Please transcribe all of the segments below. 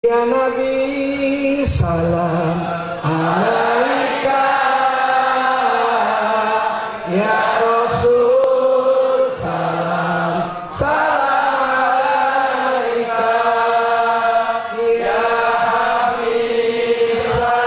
Ya Nabi salam alaika, ya Rasul salam alaika, ya Habib salam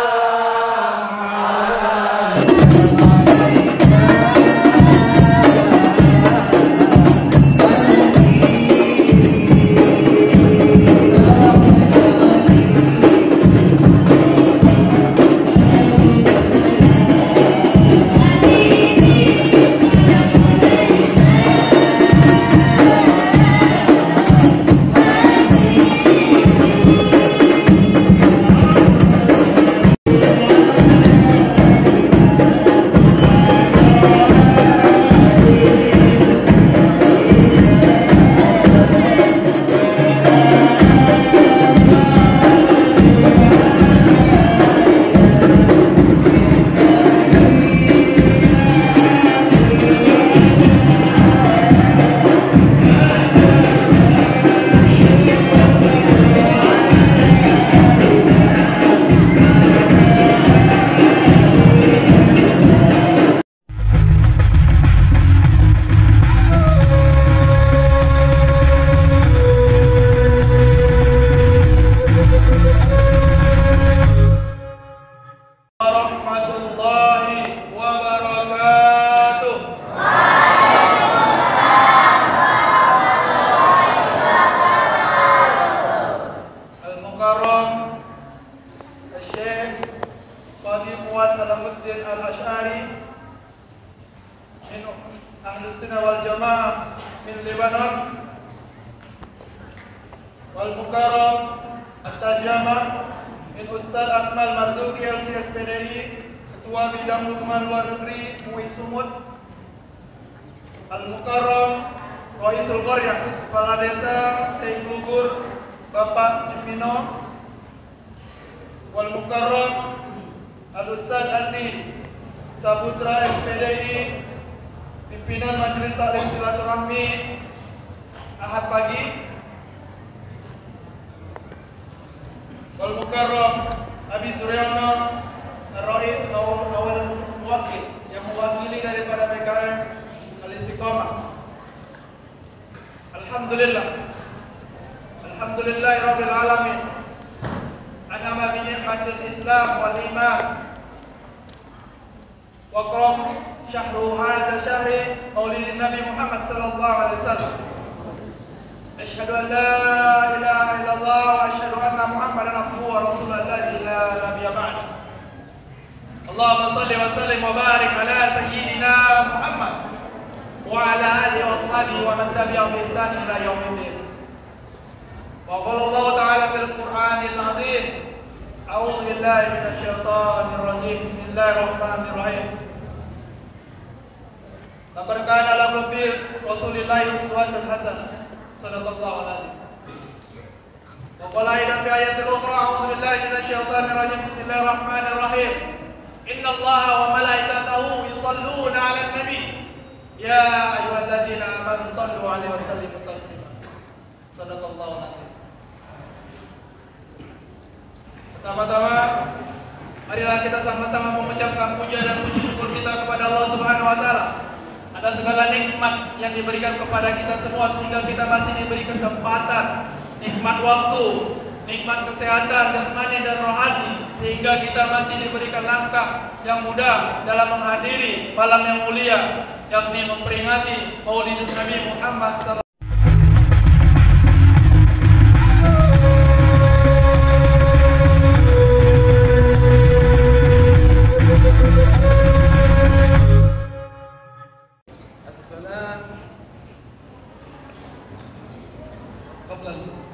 Al-Ash'ari min Ahlus Sunnah wal Jamaah min Lebanon, wal Mukarram At-Tajama min Ustaz Akmal Marzuki LCSPDI, Ketua Bidang Hubungan Luar Negeri MUI Sumut, Al-Mukarram Raisul Qaryah Kepala Desa Syekh Lugur Bapak Jumino, wal Mukarram Al-Ustaz Andi Saputra SPDI, Pimpinan Majelis Taklim Silaturahmi Ahad pagi, wal Mukarram Abi Suryono Rais awal Muwakil yang mewakili daripada PKM Al-Istiqomah. Alhamdulillahirabbil alamin. Anama bi ni'matil Islam wal iman. Wa qram syahru hadza syahri maulidin Nabi Muhammad sallallahu alaihi wasallam. Asyhadu an la ilaha illallah wa asyhadu anna Muhammadan abduhu wa rasuluhu la ilaha nabiyya ba'da. Allahumma shalli wa sallim wa barik ala sayyidina Muhammad wa ala alihi wa ashabihi wa man tabi'ahum bi ihsan ila yaumiddin. Wa qala Allah ta'ala fil Qur'anil 'azim, a'udzu billahi minasy syaithanir rajim. Bismillahirrahmanirrahim. Laqad kana lakum fi Rasulillahi uswatun hasanah. Shadaqallahu alazim. Wa qala aidan fi ayatil ukhra, a'udzu billahi minasy syaithanir rajim. Bismillahirrahmanirrahim. Innallaha wa malaikatahu yusholluna 'alan nabi. Ya ayyuhalladzina amanu shallu 'alaihi wa sallimu taslima. Shadaqallahu alazim. Pertama-tama, marilah kita sama-sama mengucapkan puja dan puji syukur kita kepada Allah Subhanahu wa taala atas segala nikmat yang diberikan kepada kita semua sehingga kita masih diberi kesempatan, nikmat waktu, nikmat kesehatan jasmani dan rohani, sehingga kita masih diberikan langkah yang mudah dalam menghadiri malam yang mulia, yakni memperingati Maulidin Nabi Muhammad sallallahu.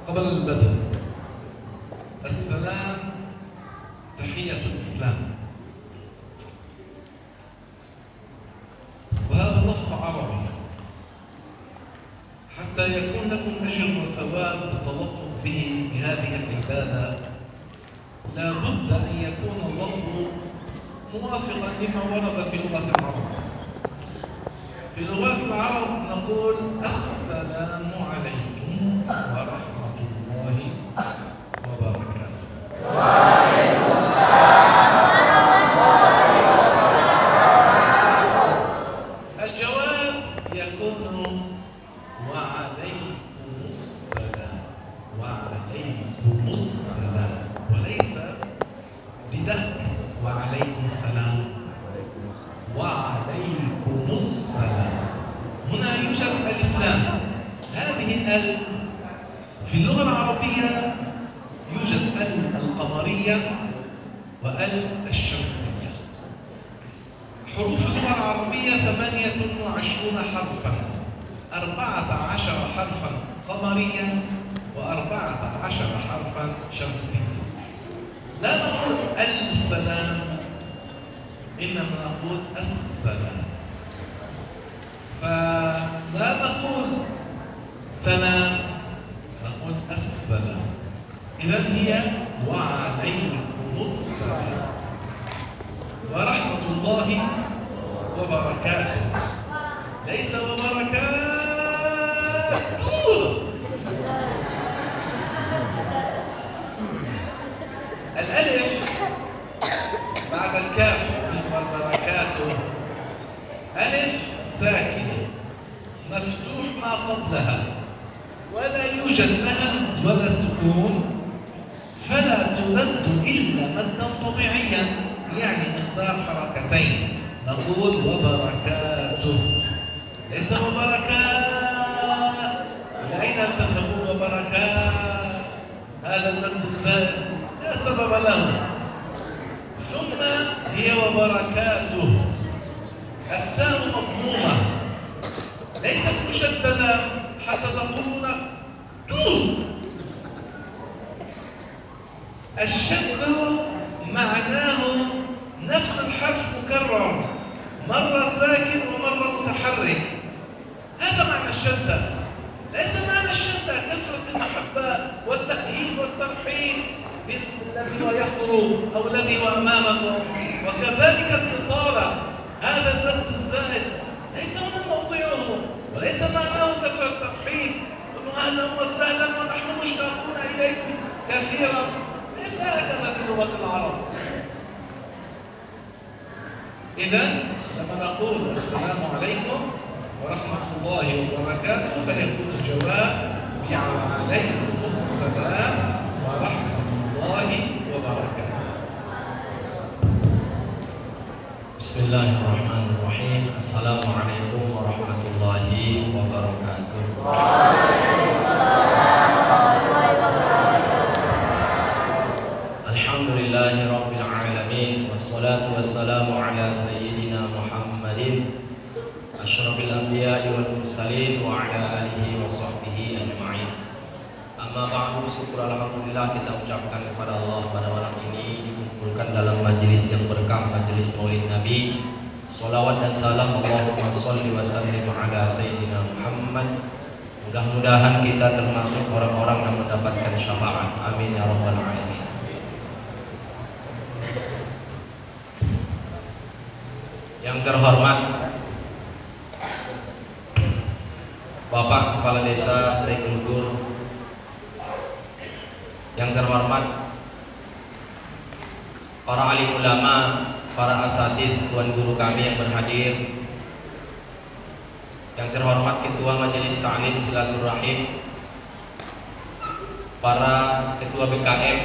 قبل البدء السلام تحية الإسلام، وهذا لفظ عربي حتى يكون لكم أجر وثواب بالتلفظ به بهذه العبادة. لا بد أن يكون اللفظ موافقا لما ورد في لغة العرب. في لغة العرب نقول السلام عليكم ورحمة الله وبركاته. السلام وعليكم السلام. هنا يوجد ألف لام. هذه ال في اللغة العربية يوجد ال القمرية وال الشمسية. حروف اللغة العربية 28 حرفا، 14 حرفا قمريا و14 حرفا شمسيا. لا نقول السلام، إنما نقول السلام. فلا نقول سلام، نقول السلام. إذن هي وعليكم السلام ورحمة الله وبركاته، ليس وبركاته. الألف بعد الكاف وبركاته ألف ساكنة مفتوح ما قبلها، ولا يوجد لها همز ولا سكون، فلا تمد إلا مدا طبيعيا، يعني مقدار حركتين. نقول وبركاته، ليس وبركات. إلى أين تذهبون وبركات؟ هذا المد الزائد لا سبب له. ثم هي وبركاته، التاء مضمومة ليست مشددة حتى تقولون تو. الشد معناه نفس الحرف مكرر، مرة ساكن ومرة متحرك. هذا معنى الشدة. ليس معنى الشدة كثرة المحبة والتأهيل والترحيب بالذي هو يحضر أو الذي هو أمامكم، وكذلك الإطالة. هذا المد الزائد ليس هنا موضعه، وليس معناه كثرة الترحيب، قلوا أهلا وسهلا ونحن مشتاقون إليكم كثيرا. ليس هكذا في لغة العرب. إذن لما نقول السلام عليكم ورحمة الله وبركاته فيكون الجواب وعليكم السلام ورحمة الله وبركاته. بسم الله الرحمن الرحيم. السلام عليكم ورحمة الله وبركاته. الحمد لله رب العالمين، والصلاة والسلام على سيدنا محمد أشرف الأنبياء والمرسلين وعلى آله وصحبه أجمعين. Amma ba'du, syukur alhamdulillah kita ucapkan kepada Allah pada malam ini dikumpulkan dalam majelis yang berkah, majelis Maulid Nabi. Salawat dan salam Allahumma sholli wa sallim ala sayyidina Muhammad. Mudah-mudahan kita termasuk orang-orang yang mendapatkan syafaat. Amin ya rabbal alamin. Yang terhormat Bapak Kepala Desa Syekhul Gur, yang terhormat para alim ulama, para asatiz, tuan guru kami yang berhadir, yang terhormat Ketua Majelis Ta'lim Silaturahim, para Ketua BKM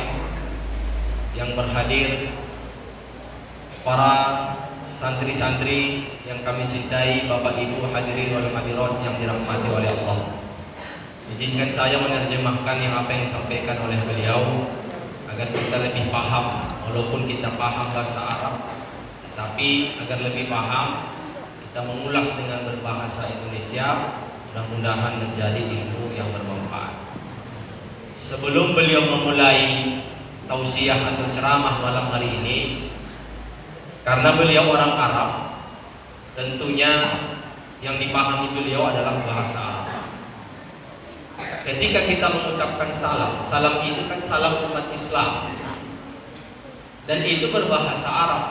yang berhadir, para santri-santri yang kami cintai, Bapak Ibu hadirin wal hadirat yang dirahmati oleh Allah. Izinkan saya menerjemahkan apa yang disampaikan oleh beliau agar kita lebih paham, walaupun kita paham bahasa Arab, tapi agar lebih paham kita mengulas dengan berbahasa Indonesia, mudah-mudahan menjadi ilmu yang bermanfaat. Sebelum beliau memulai tausiah atau ceramah malam hari ini, karena beliau orang Arab, tentunya yang dipahami beliau adalah bahasa Arab. Ketika kita mengucapkan salam, salam itu kan salam umat Islam, dan itu berbahasa Arab.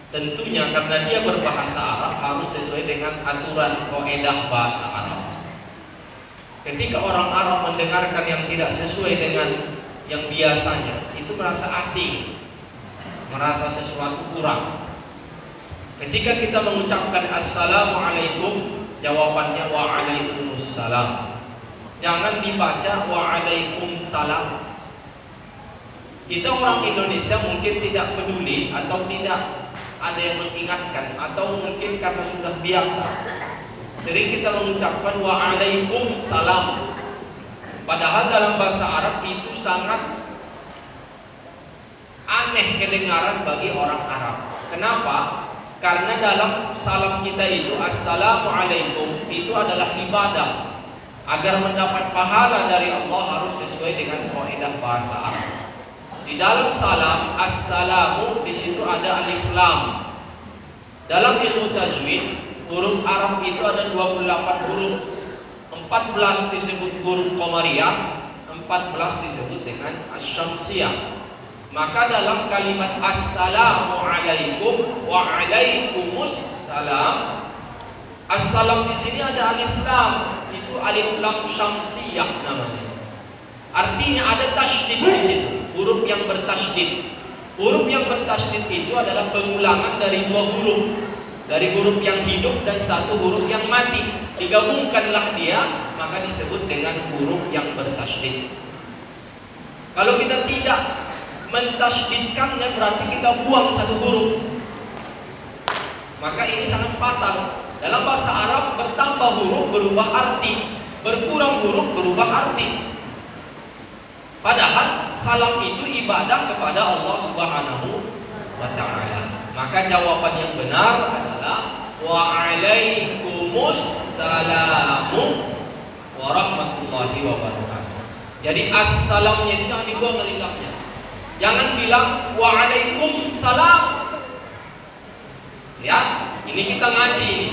Tentunya karena dia berbahasa Arab harus sesuai dengan aturan kaidah bahasa Arab. Ketika orang Arab mendengarkan yang tidak sesuai dengan yang biasanya, itu merasa asing, merasa sesuatu kurang. Ketika kita mengucapkan assalamualaikum, jawabannya waalaikumsalam. Jangan dibaca waalaikumsalam. Kita orang Indonesia mungkin tidak peduli atau tidak ada yang mengingatkan, atau mungkin karena sudah biasa sering kita mengucapkan waalaikumsalam. Padahal dalam bahasa Arab itu sangat aneh kedengaran bagi orang Arab. Kenapa? Karena dalam salam kita itu assalamualaikum itu adalah ibadah. Agar mendapat pahala dari Allah harus sesuai dengan kaidah bahasa Arab. Di dalam salam assalamu di situ ada alif lam. Dalam ilmu tajwid huruf Arab itu ada 28 huruf. 14 disebut huruf qamariyah, 14 disebut dengan asy-syamsiyah. Maka dalam kalimat assalamualaikum wa alaikumussalam, assalam di sini ada alif lam, itu alif lam syamsiyah namanya. Artinya ada tasydid di situ, huruf yang bertasydid. Huruf yang bertasydid itu adalah pengulangan dari dua huruf, dari huruf yang hidup dan satu huruf yang mati. Digabungkanlah dia, maka disebut dengan huruf yang bertasydid. Kalau kita tidak mentasydidkannya berarti kita buang satu huruf, maka ini sangat fatal. Dalam bahasa Arab bertambah huruf berubah arti, berkurang huruf berubah arti. Padahal salam itu ibadah kepada Allah Subhanahu wa ta'ala. Maka jawaban yang benar adalah wa'alaikumussalamu warahmatullahi wabarakatuh. Jadi assalamnya itu jangan dibuang dari lidahnya. Jangan bilang waalaikumsalam. Ya, ini kita ngaji ini.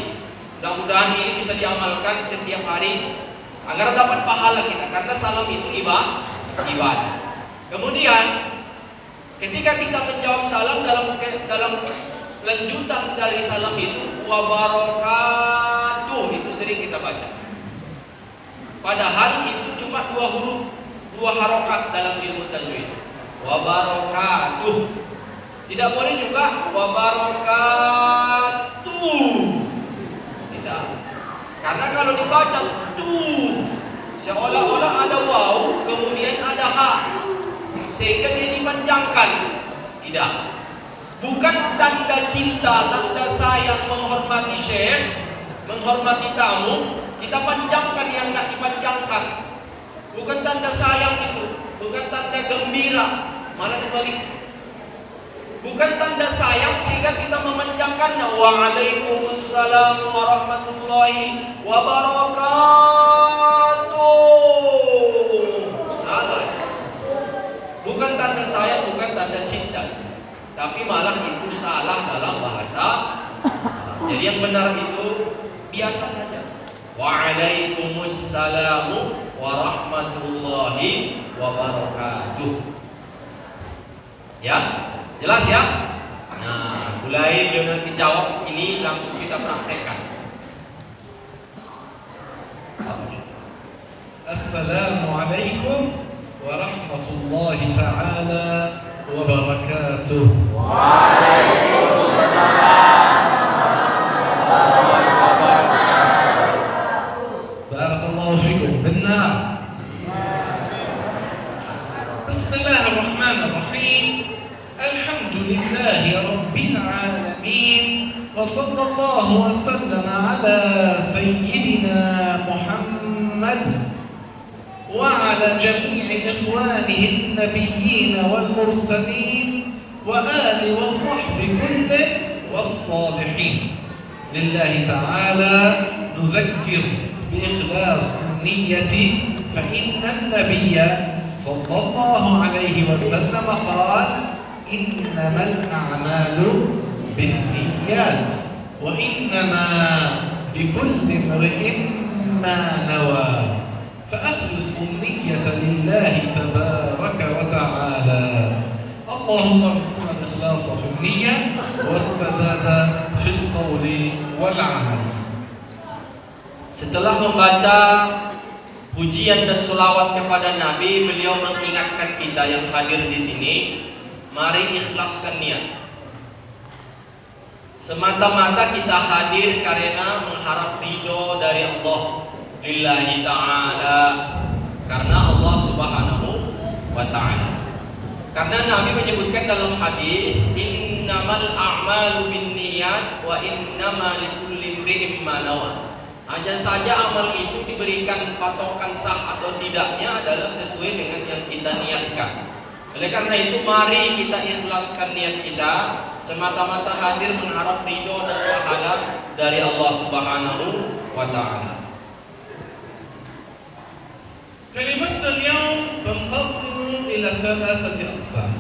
Mudah-mudahan ini bisa diamalkan setiap hari agar dapat pahala kita, karena salam itu ibadah. Kemudian ketika kita menjawab salam dalam lanjutan dari salam itu wabarakatuh, itu sering kita baca. Padahal itu cuma dua huruf, dua harokat dalam ilmu tajwid. Wabarakatuh. Tidak boleh juga wabarakatuh. Tidak. Karena kalau dibaca tuh seolah-olah ada waw, kemudian ada ha, sehingga dia dipanjangkan. Tidak. Bukan tanda cinta, tanda sayang, menghormati syekh, menghormati tamu, kita panjangkan yang tidak dipanjangkan. Bukan tanda sayang itu, bukan tanda gembira, malah sebalik. Bukan tanda sayang sehingga kita memanjangkannya. Waalaikumsalam warahmatullahi wabarakatuh. Salah. Bukan tanda sayang, bukan tanda cinta, tapi malah itu salah dalam bahasa. Jadi yang benar itu biasa saja. Waalaikumsalam warahmatullahi wabarakatuh. Ya, jelas ya? Nah, mulai beliau nanti jawab, ini langsung kita praktekkan. Assalamualaikum warahmatullahi ta'ala wabarakatuh. Barakallahu fikum. Benar. Bismillahirrahmanirrahim. Alhamdulillahi rabbil alamin. Wa sallallahu wa sallama ala sayyidina Muhammad wa ala jami'i ikhwanihi an-nabiyyin wal mursalin wa ali wa sahbi kullin was salihin. Lillahi ta'ala نذكر بإخلاص النية فإن النبي صلى الله عليه وسلم قال إنما الأعمال بالنيات وإنما لكل امرئ ما نوى فأخلص النية لله تبارك وتعالى. اللهم ارزقنا الإخلاص في النية والسداد في القول والعمل. Setelah membaca pujian dan sholawat kepada Nabi, beliau mengingatkan kita yang hadir di sini, mari ikhlaskan niat. Semata-mata kita hadir karena mengharap ridho dari Allah, lillahi ta'ala, karena Allah Subhanahu wa ta'ala. Karena Nabi menyebutkan dalam hadis, innamal a'malu binniyat wa innama likulli imri'in ma nawa. Hanya saja amal itu diberikan patokan sah atau tidaknya adalah sesuai dengan yang kita niatkan. Oleh karena itu mari kita ikhlaskan niat kita semata-mata hadir mengharap ridho dan pahala dari Allah Subhanahu wa taala. كلمتنا اليوم تنقسم إلى 3 أقسام.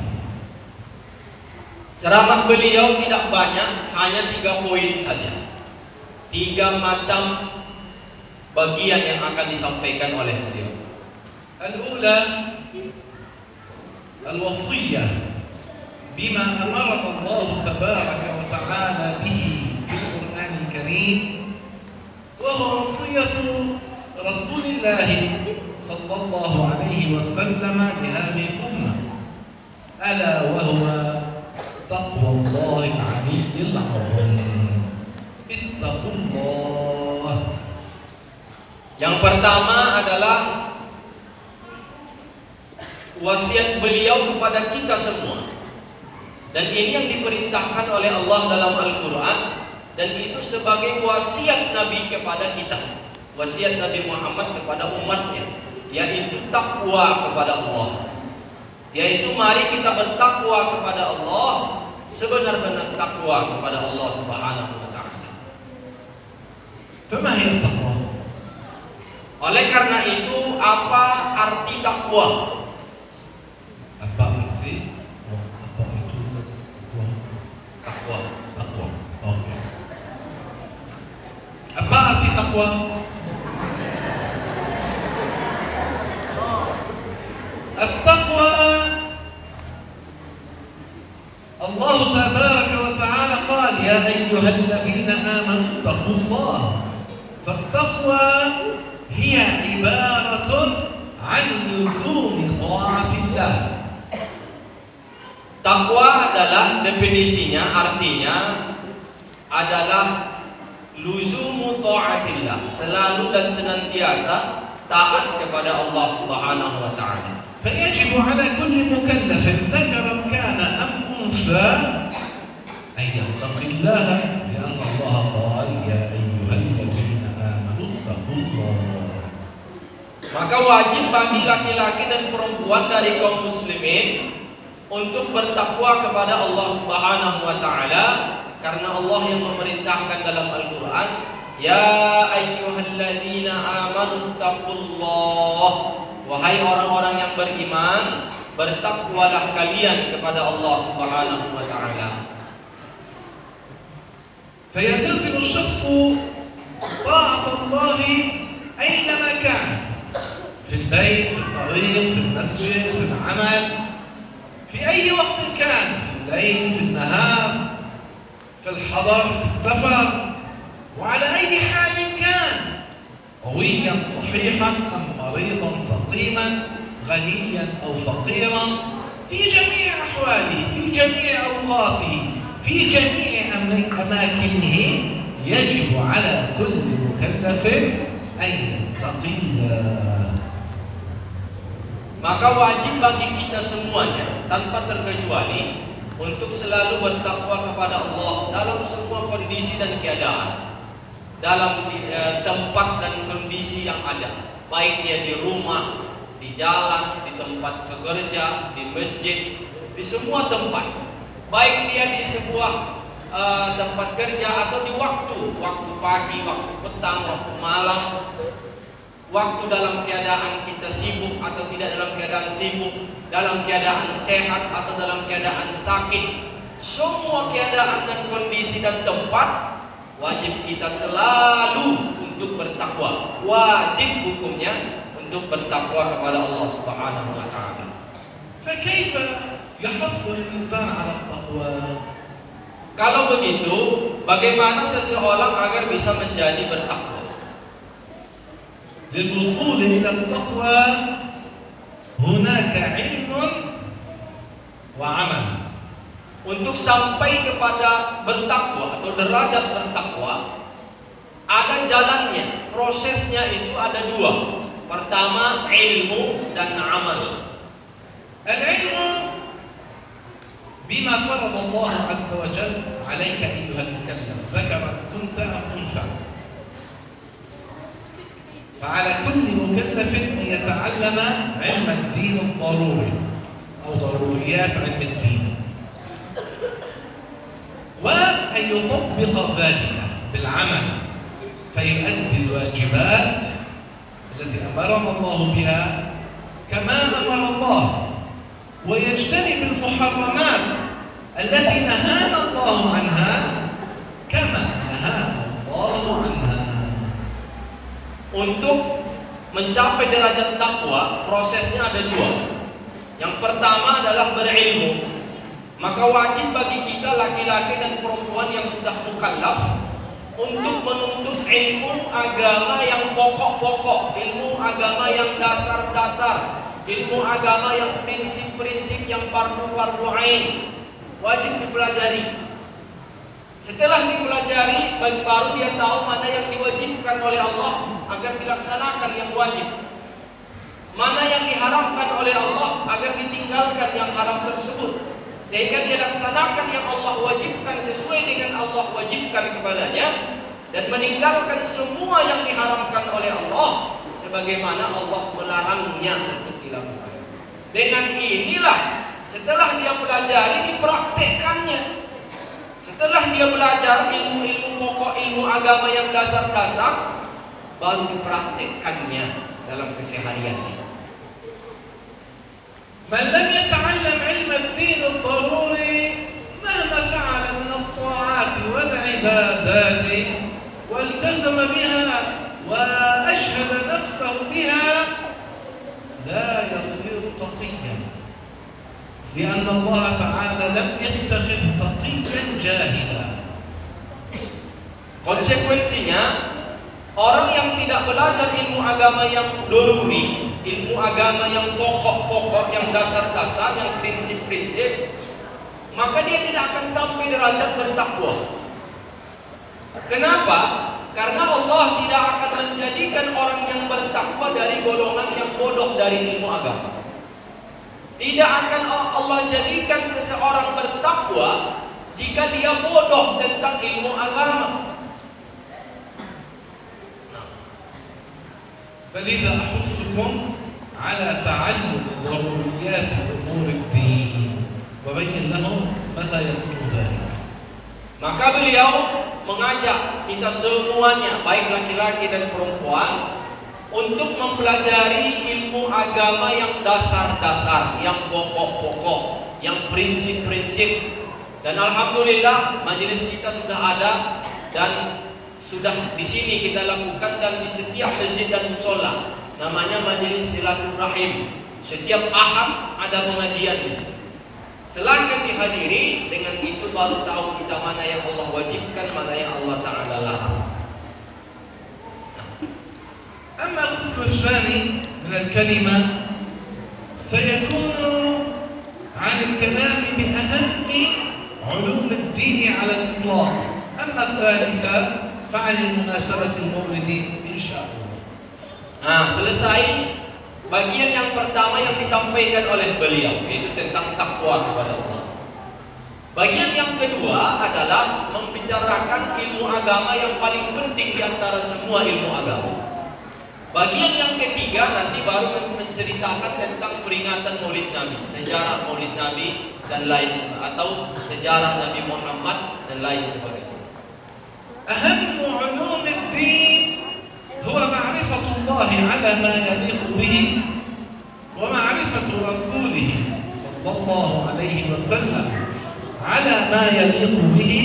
Ceramah beliau tidak banyak, hanya 3 poin saja. 3 macam bagian yang akan disampaikan oleh beliau. الأولى الوصية بما أمرنا الله تبارك وتعالى به في القرآن الكريم، وهو وصية رسول الله صلى الله عليه وسلم لهذه الأمة، ألا وهو تقوى الله العلي العظيم. اتقوا الله. Yang pertama adalah wasiat beliau kepada kita semua. Dan ini yang diperintahkan oleh Allah dalam Al-Quran, dan itu sebagai wasiat Nabi kepada kita. Wasiat Nabi Muhammad kepada umatnya, yaitu takwa kepada Allah. Yaitu mari kita bertakwa kepada Allah sebenar-benar takwa kepada Allah Subhanahu wa taala. فما هي التقوى؟ Oleh karena itu, apa arti takwa? Apa arti? Apa itu takwa? Takwa. Takwa. Oke. Apa arti takwa? التقوى الله تبارك وتعالى قال يا أيها الذين آمنوا اتقوا الله، فالتقوى هي عبارة عن لزوم طاعة الله. Takwa adalah definisinya, artinya adalah luzumu ta'atillah, selalu dan senantiasa taat kepada Allah Subhanahu wa taala. فيجب على كل مكلف ذكرا كان أم أنثى أن يتقي الله، لأن الله قال يا أيها الذين آمنوا اتقوا الله. Maka wajib bagi laki-laki dan perempuan dari kaum muslimin untuk bertakwa kepada Allah Subhanahu wa taala, karena Allah yang memerintahkan dalam Al-Qur'an, ya ayyuhalladzina amanu taqullah. Wahai orang-orang yang beriman, bertakwalah kalian kepada Allah Subhanahu wa taala. فيلتزم الشخص طاعة الله أينما كان، في البيت، في الطريق، في المسجد، في العمل، في أي وقت كان، في الليل، في النهار، في الحضر، في السفر، وعلى أي حال كان، قويا صحيحا أم مريضا سقيما، غنيا أو فقيرا، في جميع أحواله، في جميع أوقاته، في جميع أماكنه، يجب على كل مكلف أن يتقي الله. Maka wajib bagi kita semuanya tanpa terkecuali untuk selalu bertakwa kepada Allah dalam semua kondisi dan keadaan, dalam tempat dan kondisi yang ada, baik dia di rumah, di jalan, di tempat bekerja, di masjid, di semua tempat, baik dia di sebuah tempat kerja atau di waktu pagi, waktu petang, waktu malam, waktu dalam keadaan kita sibuk atau tidak dalam keadaan sibuk, dalam keadaan sehat atau dalam keadaan sakit, semua keadaan dan kondisi dan tempat wajib kita selalu untuk bertakwa. Wajib hukumnya untuk bertakwa kepada Allah Subhanahu wa taala. فكيف يحصل الإنسان على التقوى؟ Kalau begitu, bagaimana seseorang agar bisa menjadi bertakwa? للوصول إلى التقوى هناك علم وعمل. Untuk sampai kepada bertakwa atau derajat bertakwa, ada jalannya, prosesnya itu ada 2. Pertama, ilmu dan amal. العلم بما فرض الله عز وجل عليك أيها المكلف ذكرا كنت أم أنثى. فعلى كل مكلف أن يتعلم علم الدين الضروري أو ضروريات علم الدين، وأن يطبق ذلك بالعمل فيؤدي الواجبات التي أمرنا الله بها كما أمر الله، ويجتنب المحرمات التي نهانا الله عنها كما نهانا الله عنها. Untuk mencapai derajat takwa, prosesnya ada dua. Yang pertama adalah berilmu. Maka wajib bagi kita laki-laki dan perempuan yang sudah mukallaf untuk menuntut ilmu agama yang pokok-pokok, ilmu agama yang dasar-dasar, ilmu agama yang prinsip-prinsip yang fardu ain. Wajib dipelajari. Setelah dipelajari, baru dia tahu mana yang diwajibkan oleh Allah agar dilaksanakan yang wajib, mana yang diharamkan oleh Allah agar ditinggalkan yang haram tersebut, sehingga dia laksanakan yang Allah wajibkan sesuai dengan Allah wajibkan kepadanya, dan meninggalkan semua yang diharamkan oleh Allah sebagaimana Allah melarangnya untuk dilakukan. Dengan inilah setelah dia pelajari, dipraktekkannya. Setelah dia belajar ilmu-ilmu pokok, ilmu agama yang dasar-dasar, baru dipraktekkannya dalam kesehariannya. من لم يتعلم علم الدين الضروري مهما فعل من الطاعات والعبادات والتزم بها وأشهد نفسه بها لا يصير تقيا، لأن الله تعالى لم يتخذ تقيا جاهلا. Konsekuensinya, orang yang tidak belajar ilmu agama yang doruri, ilmu agama yang pokok-pokok, yang dasar-dasar, yang prinsip-prinsip, maka dia tidak akan sampai derajat bertakwa. Kenapa? Karena Allah tidak akan menjadikan orang yang bertakwa dari golongan yang bodoh dari ilmu agama. Tidak akan Allah jadikan seseorang bertakwa jika dia bodoh tentang ilmu agama. فلذا أحثكم على تعلم ضروريات أمور الدين وبين لهم متى يكون ذلك. Maka beliau mengajak kita semuanya, baik laki-laki dan perempuan, untuk mempelajari ilmu agama yang dasar-dasar, yang pokok-pokok, yang prinsip-prinsip. Dan alhamdulillah majelis kita sudah ada dan sudah di sini kita lakukan, dan di setiap masjid dan musola. Namanya majelis silaturahim. Setiap Ahad ada pengajian di sini. Silahkan dihadiri, dengan itu baru tahu kita mana yang Allah wajibkan, mana yang Allah Ta'ala larang. أما القسم الثاني من الكلمة سيكون عن الكلام بأهم علوم الدين على الإطلاق. أما الثالثة فعن المناسبة المولد إن شاء الله. Selesai bagian yang pertama yang disampaikan oleh beliau, yaitu tentang takwa kepada Allah. Bagian yang kedua adalah membicarakan ilmu agama yang paling penting di antara semua ilmu agama. Bagian yang ketiga nanti baru menceritakan tentang peringatan Maulid Nabi, sejarah Maulid Nabi dan lain sebagainya, atau sejarah Nabi Muhammad dan lain sebagainya. أهم علوم الدين هو معرفة الله على ما يليق به ومعرفة رسوله صلى الله عليه وسلم على ما يليق به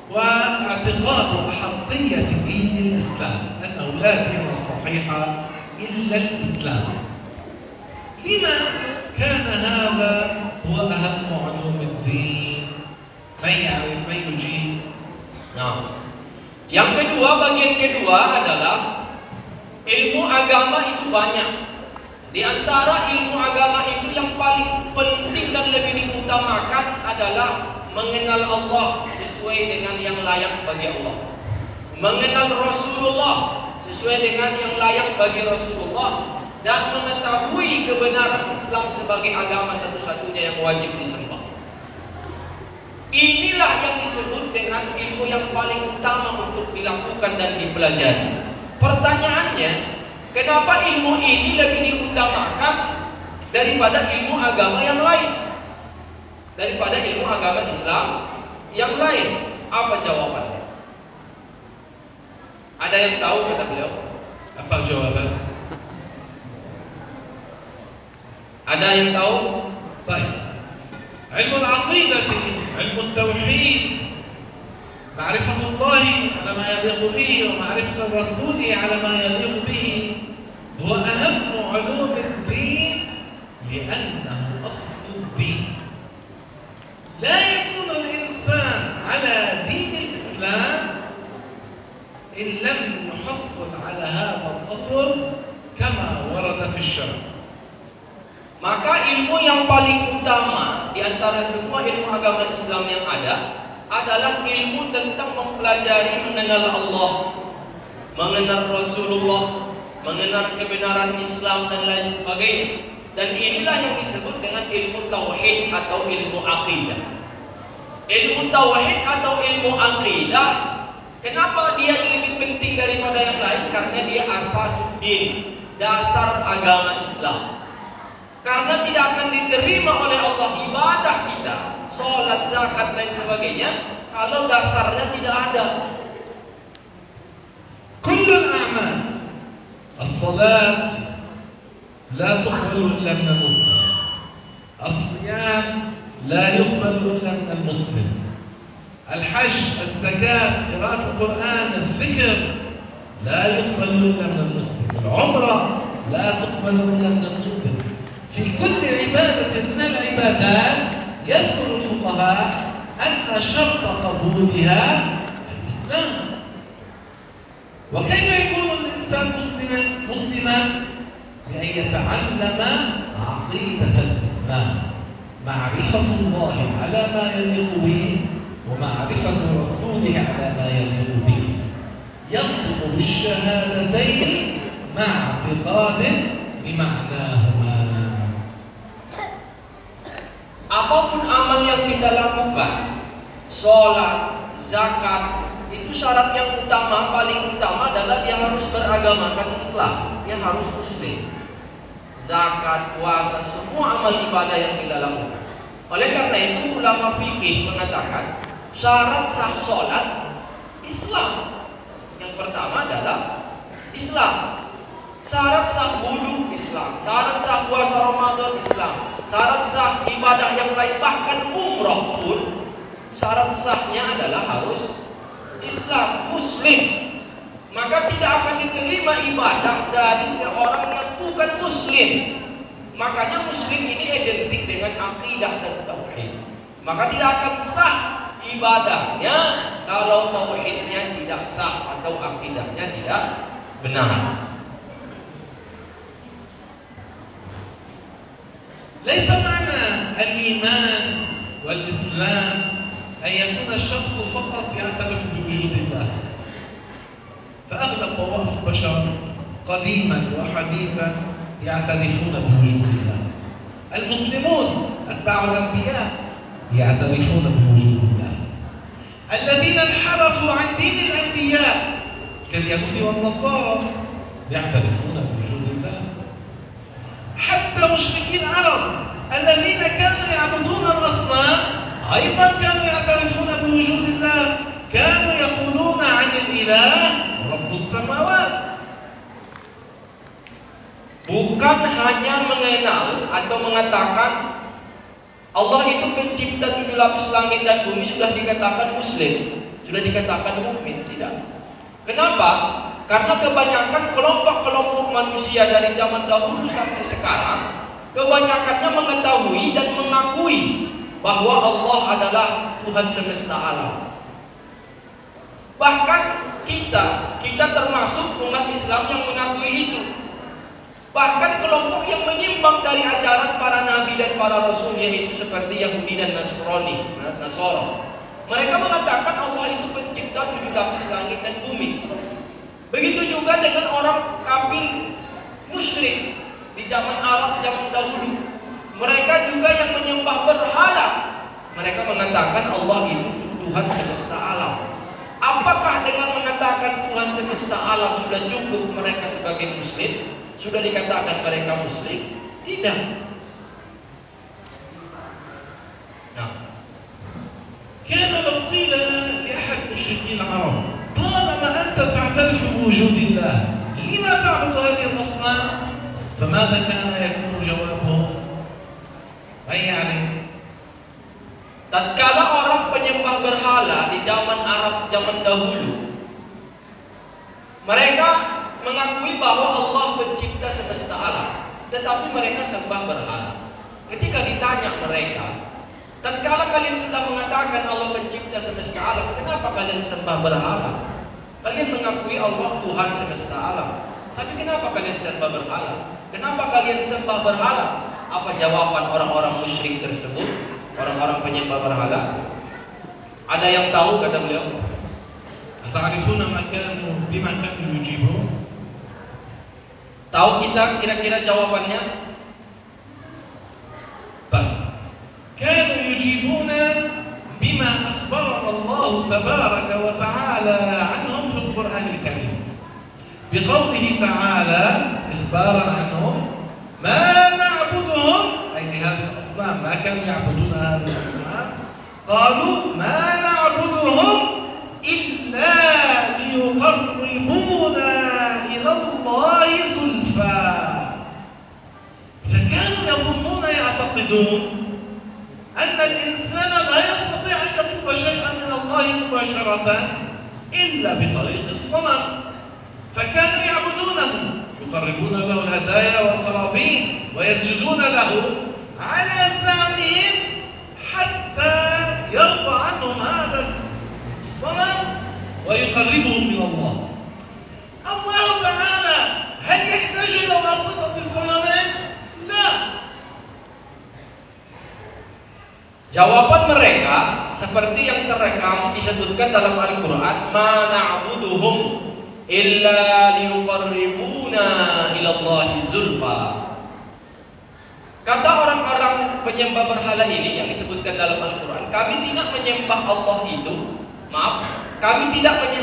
واعتقاد أحقية دين الإسلام أنه لا دين صحيح إلا الإسلام. لما كان هذا هو أهم علوم الدين؟ من يعرف؟ من يجيب؟ Yang kedua, bagian kedua adalah ilmu agama itu banyak. Di antara ilmu agama itu yang paling penting dan lebih diutamakan adalah mengenal Allah sesuai dengan yang layak bagi Allah, mengenal Rasulullah sesuai dengan yang layak bagi Rasulullah, dan mengetahui kebenaran Islam sebagai agama satu-satunya yang wajib disembah. Inilah yang disebut dengan ilmu yang paling utama untuk dilakukan dan dipelajari. Pertanyaannya, kenapa ilmu ini lebih diutamakan daripada ilmu agama yang lain? Daripada ilmu agama Islam yang lain? Apa jawabannya? Ada yang tahu, kata beliau? Apa jawaban? Ada yang tahu? Baik. Ilmu al-aqidah, ilmu al-tauhid, معرفة الله على ما يليق به ومعرفة الرسول على ما يليق به هو أهم علوم الدين لأنه أصل الدين. لا يكون الإنسان على دين الإسلام إن لم يحصل على هذا الأصل كما ورد في الشرع. Maka ilmu yang paling utama di antara semua ilmu agama Islam yang ada adalah ilmu tentang mempelajari mengenal Allah, mengenal Rasulullah, mengenal kebenaran Islam dan lain sebagainya. Dan inilah yang disebut dengan ilmu tauhid atau ilmu aqidah. Ilmu tauhid atau ilmu aqidah, kenapa dia lebih penting daripada yang lain? Karena dia asasuddin, dasar agama Islam. Karena tidak akan diterima oleh Allah ibadah kita, sholat, zakat, dan sebagainya, kalau dasarnya tidak ada. كل الأعمال الصلاة لا تقبل إلا من المسلم، الصيام لا يقبل إلا من المسلم، الحج، الزكاة، قراءة القرآن، الذكر لا يقبل إلا من المسلم، العمرة لا تقبل إلا من المسلم. في كل عبادة من العبادات يذكر الفقهاء أن شرط قبولها الإسلام. وكيف يكون الإنسان مسلما؟ بأن يتعلم عقيدة الإسلام، معرفة الله على ما يليق به ومعرفة رسوله على ما يليق به، ينطق بالشهادتين مع اعتقاد بمعناهما. Apapun amal yang kita lakukan, sholat, zakat, itu syarat yang utama, paling utama adalah dia harus beragamakan Islam, dia harus muslim. Zakat, puasa, semua amal ibadah yang kita lakukan. Oleh karena itu ulama fikih mengatakan syarat sah sholat Islam. Yang pertama adalah Islam. Syarat sah wudu Islam, syarat sah puasa Ramadan Islam, syarat sah ibadah yang lain, bahkan umroh pun syarat sahnya adalah harus Islam, muslim. Maka tidak akan diterima ibadah dari seorang yang bukan muslim. Makanya muslim ini identik dengan akidah dan tauhid. Maka tidak akan sah ibadahnya kalau tauhidnya tidak sah atau akidahnya tidak benar. ليس معنى الإيمان والإسلام أن يكون الشخص فقط يعترف بوجود الله، فأغلب طوائف البشر قديما وحديثا يعترفون بوجود الله. المسلمون أتباع الأنبياء يعترفون بوجود الله. الذين انحرفوا عن دين الأنبياء كاليهود والنصارى يعترفون بوجود الله. حتى مشركين العرب الذين كانوا يعبدون الأصنام أيضا كانوا يعترفون بوجود الله، كانوا يقولون عن الإله رب السماوات. Bukan hanya mengenal atau mengatakan Allah itu pencipta 7 lapis langit dan bumi sudah dikatakan muslim, sudah dikatakan mukmin, tidak. Kenapa? Karena kebanyakan kelompok-kelompok manusia dari zaman dahulu sampai sekarang, kebanyakannya mengetahui dan mengakui bahwa Allah adalah Tuhan semesta alam. Bahkan kita termasuk umat Islam yang mengakui itu. Bahkan kelompok yang menyimpang dari ajaran para nabi dan para rasul, yaitu seperti Yahudi dan Nasara. Mereka mengatakan Allah itu pencipta 7 lapis langit dan bumi. Begitu juga dengan orang kafir musyrik di zaman Arab zaman dahulu. Mereka juga yang menyembah berhala. Mereka mengatakan mengatakan Allah itu Tuhan semesta alam. Apakah dengan mengatakan Tuhan semesta alam sudah cukup mereka sebagai muslim? Sudah dikatakan mereka muslim? Tidak. Nah, كان لو قيل لأحد مشركي العرب طالما أنت تعترف بوجود الله لما تعبد هذه الأصنام؟ فماذا كان يكون جوابهم؟ من يعرف؟ tatkala orang penyembah berhala di zaman Arab zaman dahulu, mereka mengakui bahwa Allah pencipta semesta alam, tetapi mereka sembah berhala. Ketika ditanya mereka, tatkala kalian sudah mengatakan Allah pencipta semesta alam, kenapa kalian sembah berhala? Kalian mengakui Allah Tuhan semesta alam, tapi kenapa kalian sembah berhala? Kenapa kalian sembah berhala? Apa jawaban orang-orang musyrik tersebut? Orang-orang penyembah berhala. Ada yang tahu, kata beliau? أتعرفون بما كانوا يجيبون؟ Tahu kita kira-kira jawabannya? طيب كانوا يجيبون بما أخبرنا الله تبارك وتعالى عنهم في القرآن الكريم بقوله تعالى إخبارا عنهم ما نعبدهم أي لهذه الأصنام ما كانوا يعبدون هذه الأصنام قالوا ما نعبدهم إلا ليقربونا إلى الله زلفى فكانوا يظنون يعتقدون أن الإنسان لا يستطيع أن يطلب شيئا من الله مباشرة إلا بطريق الصنم فكانوا يعبدونه يقربون له الهدايا والقرابين ويسجدون له على زعمهم حتى يرضى عنهم هذا الصنم ويقربهم من الله. الله تعالى هل يحتاج إلى واسطة الصنمين؟ لا. Jawaban mereka seperti yang terekam disebutkan dalam Al-Quran, ma na'buduhum illa liyuqarribuna ilallahi zulfa. Kata orang-orang penyembah berhala ini yang disebutkan dalam Al-Quran, kami tidak menyembah Allah itu,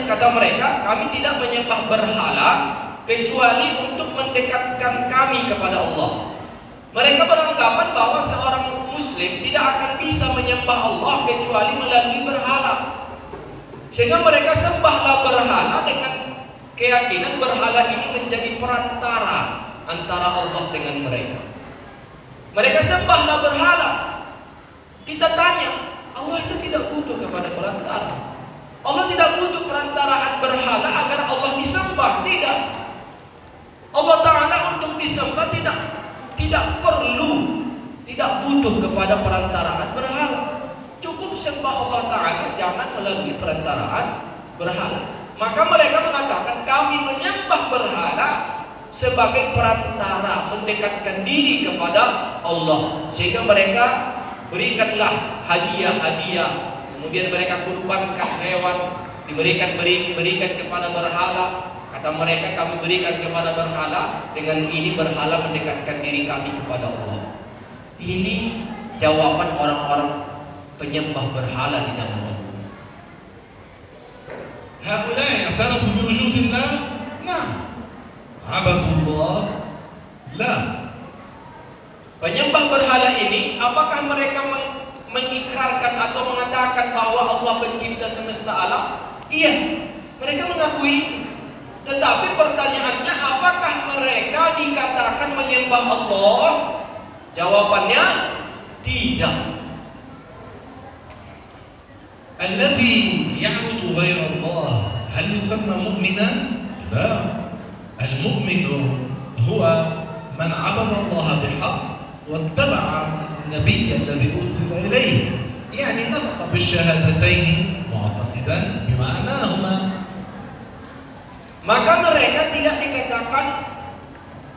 kata mereka, kami tidak menyembah berhala kecuali untuk mendekatkan kami kepada Allah. Mereka beranggapan bahwa seorang muslim tidak akan bisa menyembah Allah kecuali melalui berhala. Sehingga mereka sembahlah berhala dengan keyakinan berhala ini menjadi perantara antara Allah dengan mereka. Mereka sembahlah berhala. Kita tanya, Allah itu tidak butuh kepada perantara. Allah tidak butuh perantaraan berhala agar Allah disembah. Tidak. Allah Ta'ala untuk disembah tidak perlu, tidak butuh kepada perantaraan berhala. Cukup sembah Allah Ta'ala, jangan melalui perantaraan berhala. Maka mereka mengatakan kami menyembah berhala sebagai perantara mendekatkan diri kepada Allah. Sehingga mereka berikanlah hadiah-hadiah, kemudian mereka kurbankan hewan, berikan kepada berhala. Kata mereka, kami berikan kepada berhala, dengan ini berhala mendekatkan diri kami kepada Allah. Ini jawaban orang-orang penyembah berhala di zaman dahulu. هؤلاء اعترفوا بوجود الله؟ نعم. عبدوا الله؟ لا. Penyembah berhala ini, apakah mereka mengikrarkan atau mengatakan bahwa Allah pencipta semesta alam? Iya, mereka mengakui itu. Tetapi pertanyaannya, apakah mereka dikatakan menyembah Allah? Jawabannya tidak. الذي يعبد غير الله هل يسمى مؤمنا؟ لا. المؤمن هو من عبد الله بحق واتبع النبي الذي أرسل إليه، يعني نطق بالشهادتين معتقدا بمعناهما. Maka mereka tidak dikatakan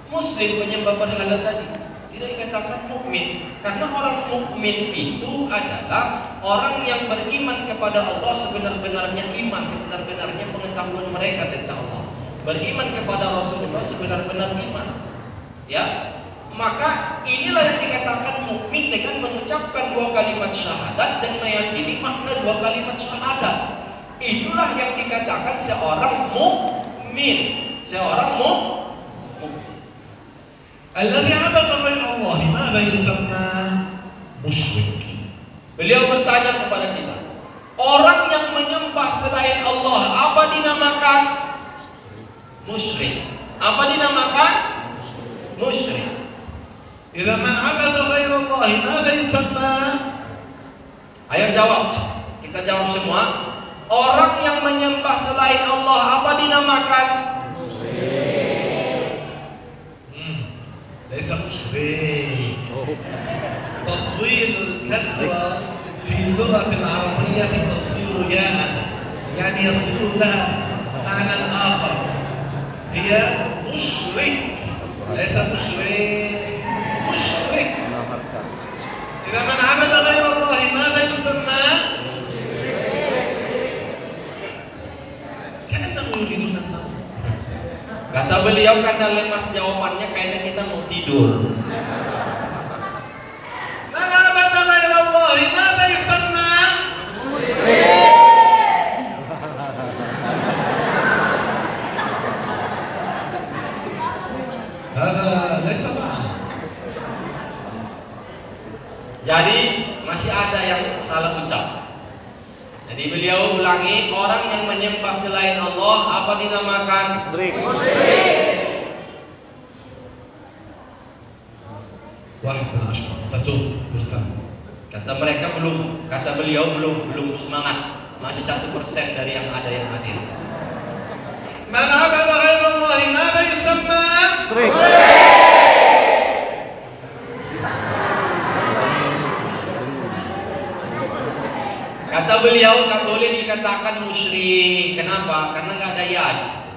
muslim penyembah berhala tadi, tidak dikatakan mukmin, karena orang mukmin itu adalah orang yang beriman kepada Allah sebenar-benarnya iman, sebenar-benarnya pengetahuan mereka tentang Allah, beriman kepada Rasulullah sebenar-benar iman. Ya, maka inilah yang dikatakan mukmin dengan mengucapkan 2 kalimat syahadat dan meyakini makna 2 kalimat syahadat. Itulah yang dikatakan seorang mukmin, seorang mukmin. الذي عبد غير الله ماذا يسمى؟ مشرك. Beliau bertanya kepada kita, orang yang menyembah selain Allah apa dinamakan? Musyrik. Apa dinamakan? Musyrik. إذا من عبد غير الله ماذا يسمى؟ Ayo jawab. Kita jawab semua. Orang yang menyembah selain Allah apa dinamakan? ليس مشرك. تطويل الكسرة في اللغة العربية تصير ياء، يعني يصير لها معنى آخر. هي مشرك، ليس مشرك. مشرك. إذا من عبد غير الله ماذا يسمى؟ كأنه يريدون النوم. Kata beliau karena lemas jawabannya kayaknya kita mau tidur. من عبد غير الله ماذا يسمى؟ هذا ليس معنا. Jadi masih ada yang salah ucap. Jadi beliau ulangi, orang yang menyembah selain Allah apa dinamakan? واحد من 10 ستوب bersama. Kata mereka belum, kata beliau belum semangat, masih 1% dari yang ada yang hadir. من عبد غير الله ماذا يسمى؟ Kata beliau tak boleh dikatakan musyrik. Kenapa? Karena nggak ada ya di situ.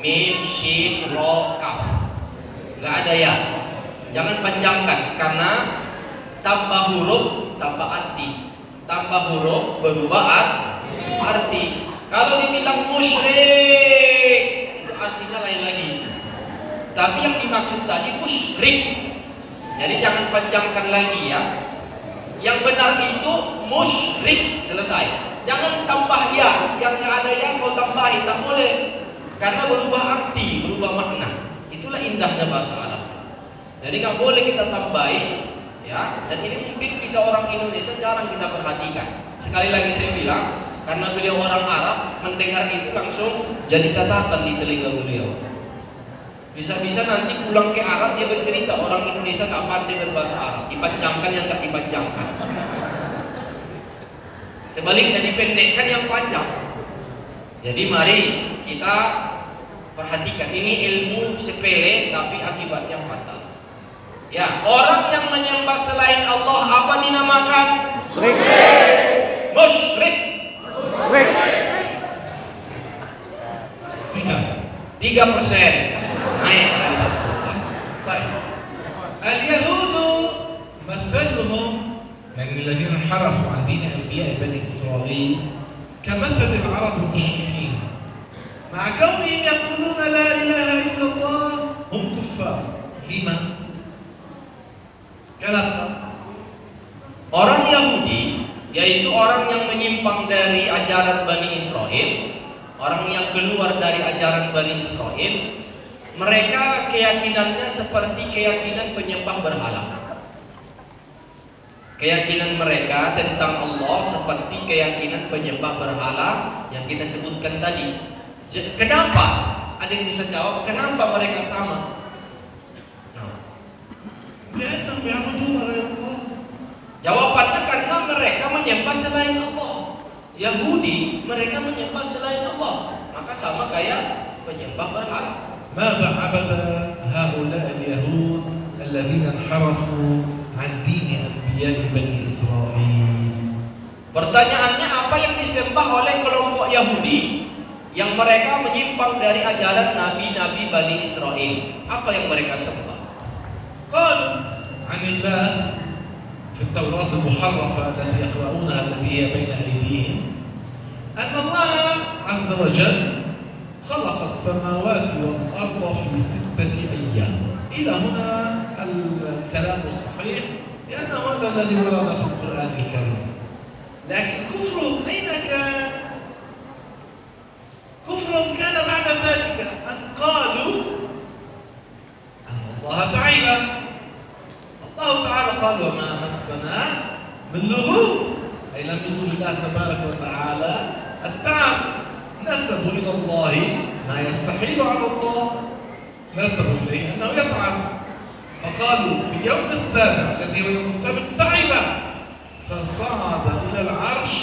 Mim, shin, ro, kaf. Nggak ada ya. Jangan panjangkan karena tambah huruf tambah arti. Tambah huruf berubah arti. Kalau dibilang musyrik itu artinya lain lagi. Tapi yang dimaksud tadi musyrik. Jadi jangan panjangkan lagi ya. Yang benar itu musyrik, selesai. Jangan tambah ya, yang nggak ada ya kau tambahi, tak boleh. Karena berubah arti, berubah makna. Itulah indahnya bahasa Arab. Jadi nggak boleh kita tambahi, ya. Dan ini mungkin kita orang Indonesia jarang kita perhatikan. Sekali lagi saya bilang, karena beliau orang Arab, mendengar itu langsung jadi catatan di telinga beliau. Bisa-bisa nanti pulang ke Arab dia bercerita orang Indonesia nggak pandai berbahasa Arab, dipanjangkan yang nggak dipanjangkan. Sebaliknya dipendekkan yang panjang. Jadi mari kita perhatikan, ini ilmu sepele tapi akibatnya fatal. Ya, orang yang menyembah selain Allah apa dinamakan? Musyrik. 3%. naik dari 1%. طيب اليهود مثلهم يعني الذين انحرفوا عن دين انبياء بني اسرائيل كمثل العرب المشركين مع كونهم يقولون لا اله الا الله هم كفار. لما؟ Kenapa? Orang Yahudi yaitu orang yang menyimpang dari ajaran Bani Israel, orang yang keluar dari ajaran Bani Israel, mereka keyakinannya seperti keyakinan penyembah berhala. Keyakinan mereka tentang Allah seperti keyakinan penyembah berhala yang kita sebutkan tadi. Kenapa? Ada yang bisa jawab kenapa mereka sama? لأنهم يعبدون غير الله. Jawabannya karena mereka menyembah selain Allah. Yahudi mereka menyembah selain Allah, maka sama kayak penyembah berhala. ماذا عبد هؤلاء اليهود الذين انحرفوا عن دين أنبياء بني إسرائيل؟ Pertanyaannya, apa yang disembah oleh kelompok Yahudi yang mereka menyimpang dari ajaran nabi-nabi Bani Israel? Apa yang mereka sembah? قالوا عن الله في التوراة المحرفة التي يقرؤونها التي هي بين أيديهم أن الله عز وجل خلق السماوات والأرض في 6 أيام. إلى هنا الكلام صحيح لأن هذا الذي ورد في القرآن الكريم. لكن كفرهم أين كان؟ كفرهم كان بعد ذلك أن قالوا أن الله تعب. الله تعالى قال وما مسنا من لغوب، أي لم يصل الله تبارك وتعالى التعب. نسبوا إلى الله ما يستحيل على الله، نسبوا إليه أنه يتعب، فقالوا في اليوم السابع الذي هو يوم السبت تعب فصعد إلى العرش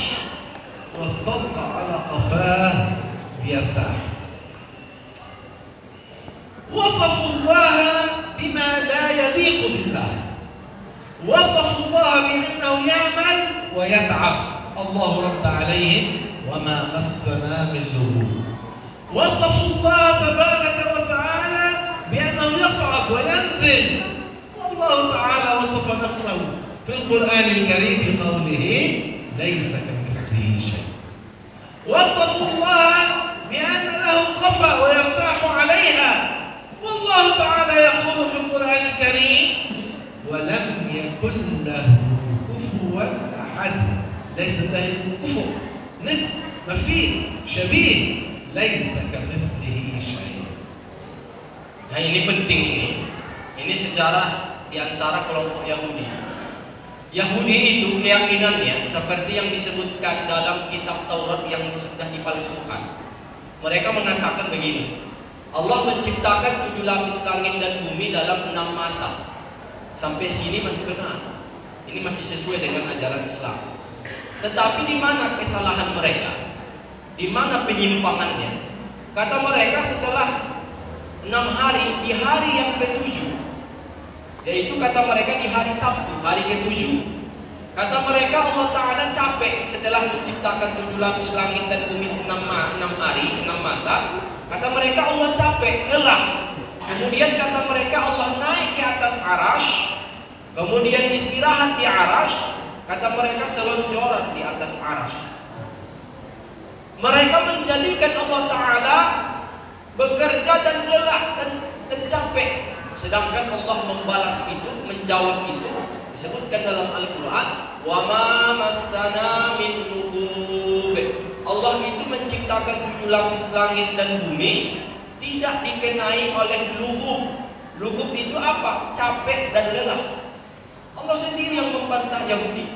واستلقى على قفاه ليرتاح. وصفوا الله بما لا يليق بالله، وصفوا الله بأنه يعمل ويتعب. الله رد عليهم وما مسنا من لغوب. وصفوا الله تبارك وتعالى بأنه يصعد وينزل، والله تعالى وصف نفسه في القرآن الكريم بقوله ليس كمثله شيء. وصفوا الله بأن له قفا ويرتاح عليها، والله تعالى يقول في القرآن الكريم ولم يكن له كفوا أحد. ليس له كفو، ند، مثيل، شبيه، ليس كمثله شيء. Nah ini penting ini sejarah diantara kelompok Yahudi. Yahudi itu keyakinannya seperti yang disebutkan dalam kitab Taurat yang sudah dipalsukan. Mereka mengatakan begini, Allah menciptakan 7 lapis langit dan bumi dalam 6 masa. Sampai sini masih benar. Ini masih sesuai dengan ajaran Islam. Tetapi di mana kesalahan mereka? Di mana penyimpangannya? Kata mereka setelah 6 hari, di hari yang ke-7, yaitu kata mereka di hari Sabtu, hari ke-7, kata mereka Allah Ta'ala capek setelah menciptakan 7 lapis langit dan bumi 6 hari, 6 masa. Kata mereka Allah capek, lelah. Kemudian kata mereka Allah naik ke atas arash, kemudian istirahat di arash. Kata mereka selonjoran di atas arash. Mereka menjadikan Allah Ta'ala bekerja dan lelah dan capek. Sedangkan Allah membalas itu, menjawab itu, disebutkan dalam Al-Quran, wa ma massana min lughub. Allah itu menciptakan 7 lapis langit dan bumi tidak dikenai oleh lughub. Lughub itu apa? Capek dan lelah. Allah sendiri yang membantah Yahudi.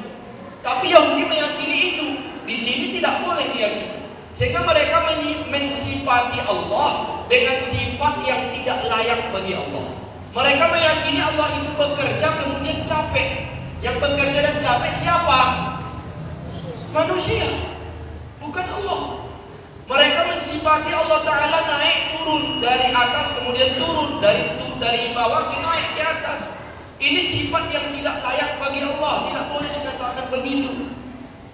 Tapi Yahudi meyakini itu. Di sini tidak boleh diyakini. Sehingga mereka mensifati Allah dengan sifat yang tidak layak bagi Allah. Mereka meyakini Allah itu bekerja kemudian capek. Yang bekerja dan capek siapa? Manusia, bukan Allah. Mereka mensifati Allah Ta'ala naik turun dari atas kemudian turun dari bawah naik ke atas. Ini sifat yang tidak layak bagi Allah, tidak boleh dikatakan begitu.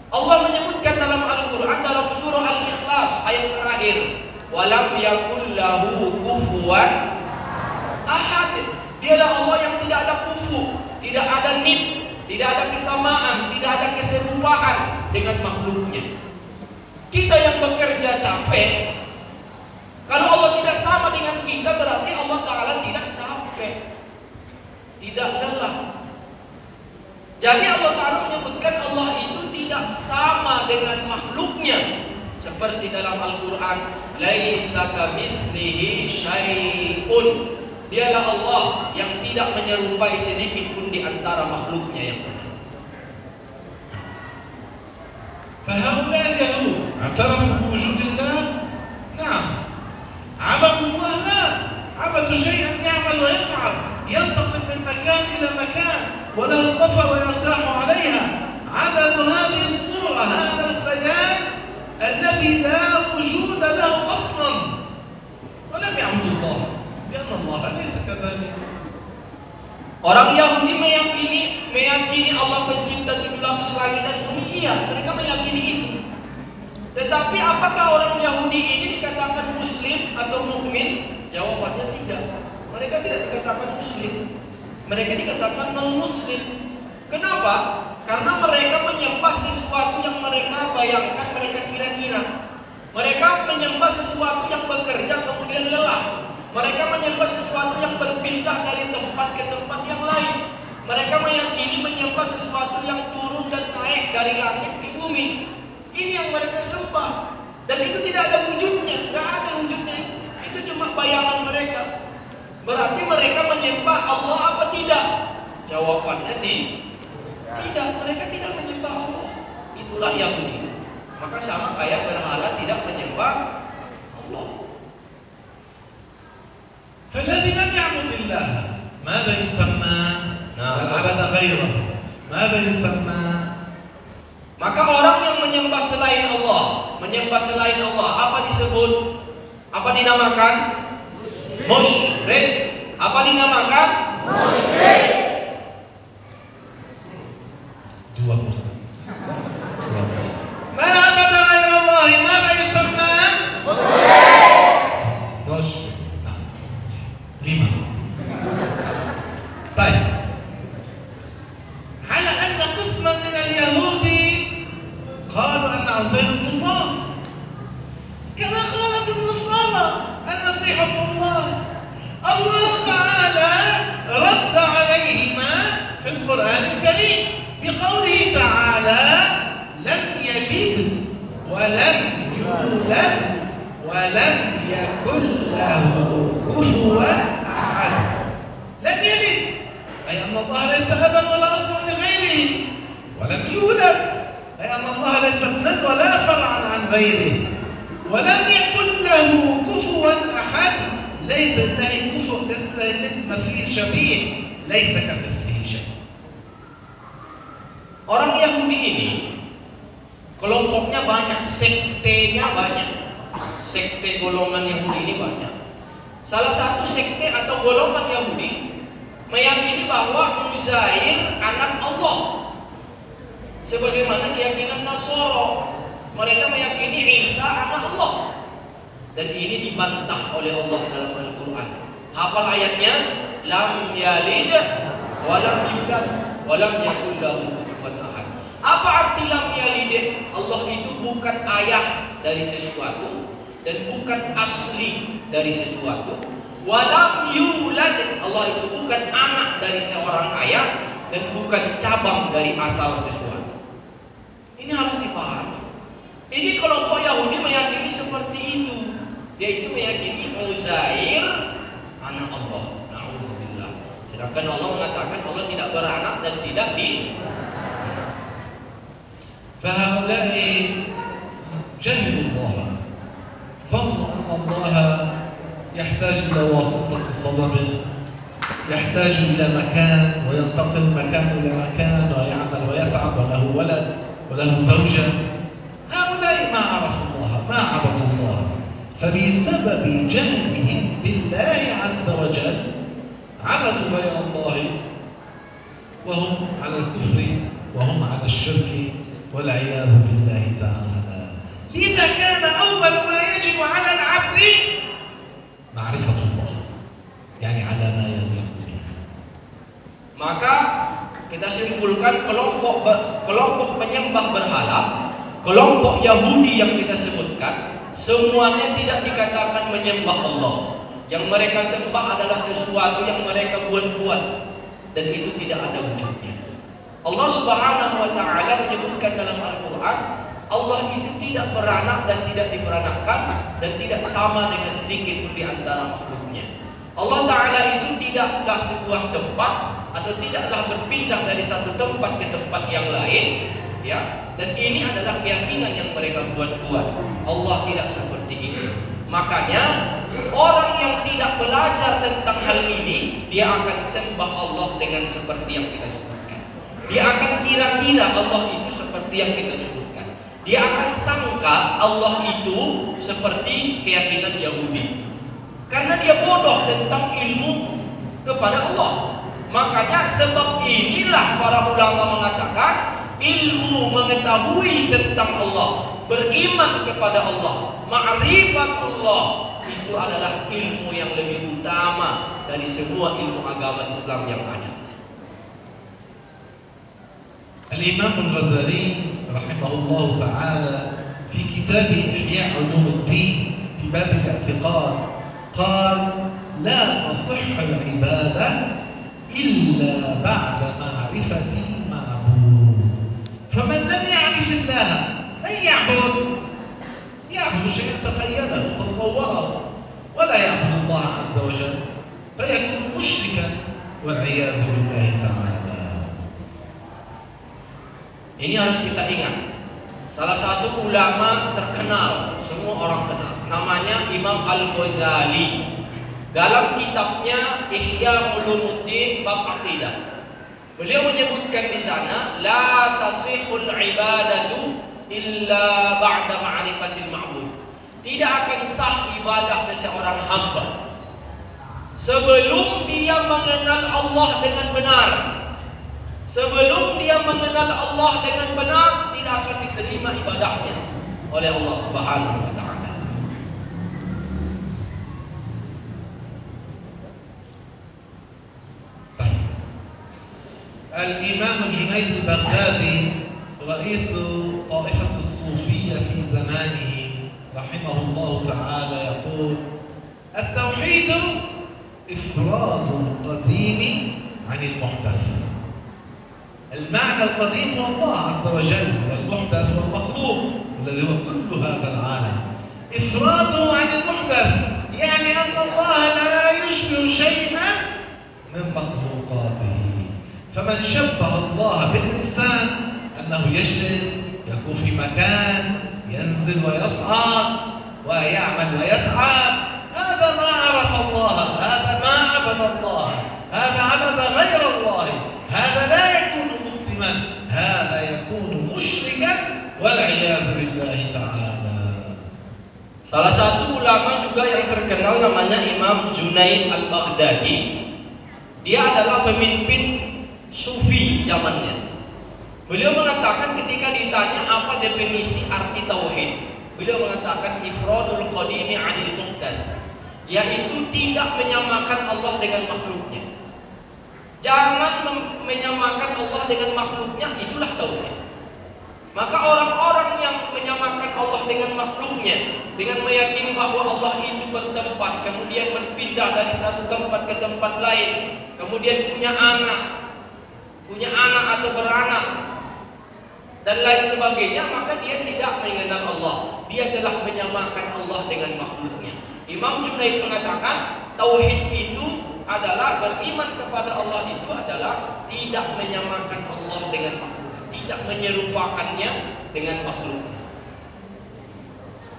Allah menyebutkan dalam Al-Quran dalam surah Al-Ikhlas ayat terakhir, walam yakul lahu kufuwan ahad. Dialah Allah yang tidak ada kufu, tidak ada nid, tidak ada kesamaan, tidak ada keserupaan dengan makhluknya. Kita yang bekerja capek, kalau Allah tidak sama dengan kita berarti Allah Ta'ala tidak capek, tidak lelah. Jadi Allah Ta'ala menyebutkan Allah itu tidak sama dengan makhluknya. Seperti dalam Al-Quran, laisa kamitslihi syai'un. Dialah Allah yang tidak menyerupai sedikit pun di antara makhluknya yang benar. فهؤلاء اليهود اعترفوا بوجود الله؟ نعم. عبدوا الله؟ لا. عبدوا شيئا يعمل ويتعب، ينتقل من مكان إلى مكان، وله قفا ويرتاح عليها. عبدوا هذه الصورة، هذا الخيال الذي لا وجود له أصلا، ولم يعبدوا الله لأن الله ليس كذلك. Orang Yahudi meyakini Allah pencipta 7 lapis langit dan bumi. Iya, mereka meyakini itu. Tetapi apakah orang Yahudi ini dikatakan muslim atau mukmin? Jawabannya tidak. Mereka tidak dikatakan muslim. Mereka dikatakan non-muslim. Kenapa? Karena mereka menyembah sesuatu yang mereka bayangkan, mereka kira-kira. Mereka menyembah sesuatu yang bekerja kemudian lelah. Mereka menyembah sesuatu yang berpindah dari tempat ke tempat yang lain. Mereka meyakini menyembah sesuatu yang turun dan naik dari langit ke bumi. Ini yang mereka sembah. Dan itu tidak ada wujudnya, nggak ada wujudnya itu. Itu cuma bayangan mereka. Berarti mereka menyembah Allah apa tidak? Jawabannya tidak. Mereka tidak menyembah Allah. Itulah Yahudi. Maka sama kayak berhala tidak menyembah Allah. فالذي لم يعبد الله ماذا يسمى؟ بل عبد غيره ماذا يسمى؟ Maka orang yang menyembah selain Allah, apa disebut? Apa dinamakan? Musyrik. Apa dinamakan? Musyrik. 2%. من عبد غير الله ماذا يسمى؟ مشرك. نعم. لماذا؟ طيب. على أن قسما من اليهود قالوا أن عزير ابن الله، كما قالت النصارى المسيح ابن الله. الله تعالى رد عليهما في القرآن الكريم بقوله تعالى: لم يلد ولم يولد ولم يكن له كفوا أحد. لم يلد أي أن الله ليس أبا ولا أصلا لغيره، ولم يولد أي أن الله ليس ابنا ولا فرعا عن غيره، ولم يكن له كفوا أحد. ليس له كفوا، ليس له مثيل شبيه، ليس كمثله شيء. Orang Yahudi ini kelompoknya banyak, sektenya banyak. Sekte golongan Yahudi ini banyak. Salah satu sekte atau golongan Yahudi meyakini bahwa Uzair anak Allah. Sebagaimana keyakinan Nasoro, mereka meyakini Isa anak Allah. Dan ini dibantah oleh Allah dalam Al-Quran. Hafal ayatnya? Lam yalid wa lam yulad wa lam yakul lahu kufuwan ahad. Apa arti lam yalid? Allah itu bukan ayah dari sesuatu dan bukan asli dari sesuatu. Wa lam yulad, Allah itu bukan anak dari seorang ayah dan bukan cabang dari asal sesuatu. Ini harus dipahami. Ini kelompok Yahudi meyakini seperti itu. Yaitu meyakini Uzair anak Allah. Na'udzubillah. Sedangkan Allah mengatakan Allah tidak beranak dan tidak di. فهؤلاء جهلوا الله، ظنوا أن الله يحتاج إلى واسطة صبر، يحتاج إلى مكان وينتقل من مكان إلى مكان ويعمل ويتعب وله ولد وله زوجة. هؤلاء ما عرفوا الله، ما عبدوا الله، فبسبب جهلهم بالله عز وجل عبدوا غير الله وهم على الكفر وهم على الشرك والعياذ بالله تعالى. لذا كان أول ما يجب على العبد معرفة الله، يعني على ما يليق به. Maka kita simpulkan kelompok penyembah berhala, kelompok Yahudi yang kita sebutkan, semuanya tidak dikatakan menyembah Allah. Yang mereka sembah adalah sesuatu yang mereka buat-buat dan itu tidak ada wujudnya. Allah Subhanahu wa taala menyebutkan dalam Al-Qur'an, Allah itu tidak beranak dan tidak diperanakkan dan tidak sama dengan sedikit pun di antara makhluknya. Allah taala itu tidaklah sebuah tempat atau tidaklah berpindah dari satu tempat ke tempat yang lain, ya. Dan ini adalah keyakinan yang mereka buat-buat. Allah tidak seperti itu. Makanya orang yang tidak belajar tentang hal ini, dia akan sembah Allah dengan seperti yang kita sebutkan. Dia akan kira-kira Allah itu seperti yang kita sebutkan. Dia akan sangka Allah itu seperti keyakinan Yahudi. Karena dia bodoh tentang ilmu kepada Allah. Makanya sebab inilah para ulama mengatakan ilmu mengetahui tentang Allah, beriman kepada Allah, ma'rifatullah, itu adalah ilmu yang lebih utama dari semua ilmu agama Islam yang ada. الإمام الغزالي رحمه الله تعالى في كتابه إحياء علوم الدين في باب الاعتقاد قال: لا تصح العبادة إلا بعد معرفة المعبود. فمن لم يعرف الله من يعبد شيئا تخيله تصوره ولا يعبد الله عز وجل فيكون مشركا والعياذ بالله تعالى. Ini harus kita ingat. Salah satu ulama terkenal, semua orang kenal, namanya Imam Al-Ghazali. Dalam kitabnya Ihya Ulumuddin bab akidah, beliau menyebutkan di sana, la tasihul ibadatu illa ba'da ma'rifatil ma'bud. Tidak akan sah ibadah seseorang hamba sebelum dia mengenal Allah dengan benar. Sebelum dia mengenal Allah dengan benar, tidak akan diterima ibadahnya oleh Allah Subhanahu wa taala. الإمام الجنيد البغدادي رئيس طائفة الصوفية في زمانه رحمه الله تعالى يقول: التوحيد إفراد القديم عن المحدث. المعنى القديم هو الله عز وجل، والمحدث هو المخلوق الذي هو كل هذا العالم. إفراده عن المحدث يعني أن الله لا يشبه شيئا من مخلوقاته. فمن شبه الله بالإنسان أنه يجلس يكون في مكان ينزل ويصعد ويعمل ويتعب، هذا ما عرف الله، هذا ما عبد الله، هذا عبد غير الله، هذا لا يكون مسلما، هذا يكون مشركا والعياذ بالله تعالى. Salah satu ulama juga yang terkenal namanya Imam Junaid Al-Baghdadi. Dia adalah pemimpin sufi zamannya. Beliau mengatakan ketika ditanya apa definisi arti tauhid, beliau mengatakan ifradul qadimi 'anil muhdats, yaitu tidak menyamakan Allah dengan makhluknya. Jangan menyamakan Allah dengan makhluknya, itulah tauhid. Maka orang-orang yang menyamakan Allah dengan makhluknya, dengan meyakini bahwa Allah itu bertempat, kemudian berpindah dari satu tempat ke tempat lain, kemudian punya anak atau beranak dan lain sebagainya, maka dia tidak mengenal Allah. Dia telah menyamakan Allah dengan makhluknya. Imam Junaid mengatakan tauhid itu adalah beriman kepada Allah, itu adalah tidak menyamakan Allah dengan makhluknya, tidak menyerupakannya dengan makhluknya.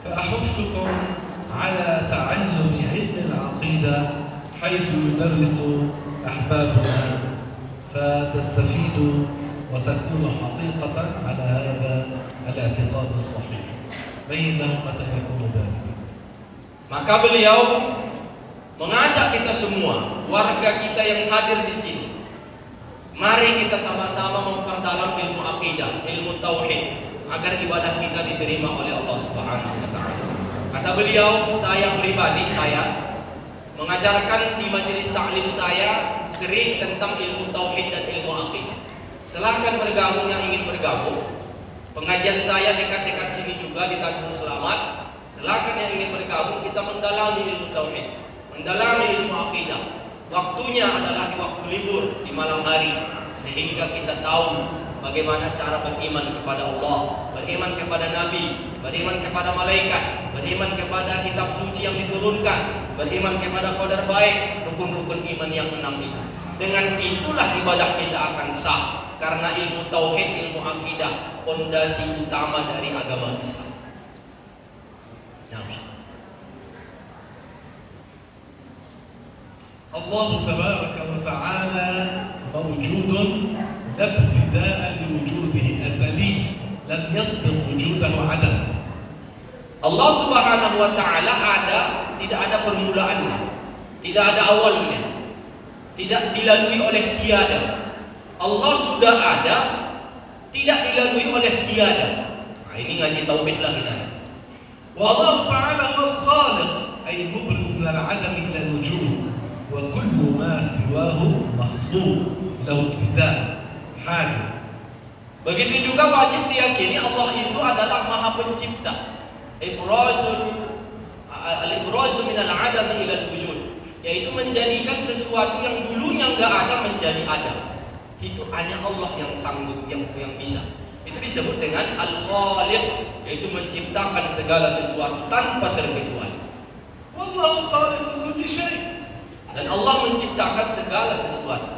فأحثكم على تعلم علم العقيدة حيث يدرس أحبابنا فتستفيدوا وتكونوا حقيقة على هذا الاعتقاد الصحيح. بين لهم متى يكون ذلك. Maka beliau mengajak kita semua, warga kita yang hadir di sini, mari kita sama-sama memperdalam ilmu akidah, ilmu tauhid, agar ibadah kita diterima oleh Allah Subhanahu wa taala. Kata beliau, saya pribadi mengajarkan di majelis taklim saya sering tentang ilmu tauhid dan ilmu akidah. Silahkan bergabung yang ingin bergabung. Pengajian saya dekat-dekat sini juga di Tanjung Selamat. Silahkan yang ingin bergabung, kita mendalami ilmu tauhid, mendalami ilmu akidah. Waktunya adalah di waktu libur, di malam hari, sehingga kita tahu bagaimana cara beriman kepada Allah, beriman kepada Nabi, beriman kepada malaikat, beriman kepada kitab suci yang diturunkan, beriman kepada qadar baik, rukun-rukun iman yang 6 itu. Dengan itulah ibadah kita akan sah, karena ilmu tauhid, ilmu akidah, fondasi utama dari agama Islam. Allah tabaraka wa ta'ala mawjudun la ibtida'a liwujudihi azali lam yasbiq wujudahu adam. Allah Subhanahu wa ta'ala ada, tidak ada permulaannya, tidak ada awalnya, tidak dilalui oleh tiada. Allah sudah ada, tidak dilalui oleh tiada. Nah, ini ngaji tauhid lah kita. Wa Allah ta'ala huwa al-khaliq ay mubriz min al-'adam ila al-wujud wa kullu ma siwahu makhluq lahu ibtida' hadith. Begitu juga wajib diyakini Allah itu adalah Maha Pencipta. Al-ibrazu min al-'adam ila al-wujud. yaitu menjadikan sesuatu yang dulunya nggak ada menjadi ada. Itu hanya Allah yang sanggup, yang bisa. Itu disebut dengan Al-Khaliq, yaitu menciptakan segala sesuatu tanpa terkecuali. Wallahu khaliqu kulli syai'. Dan Allah menciptakan segala sesuatu.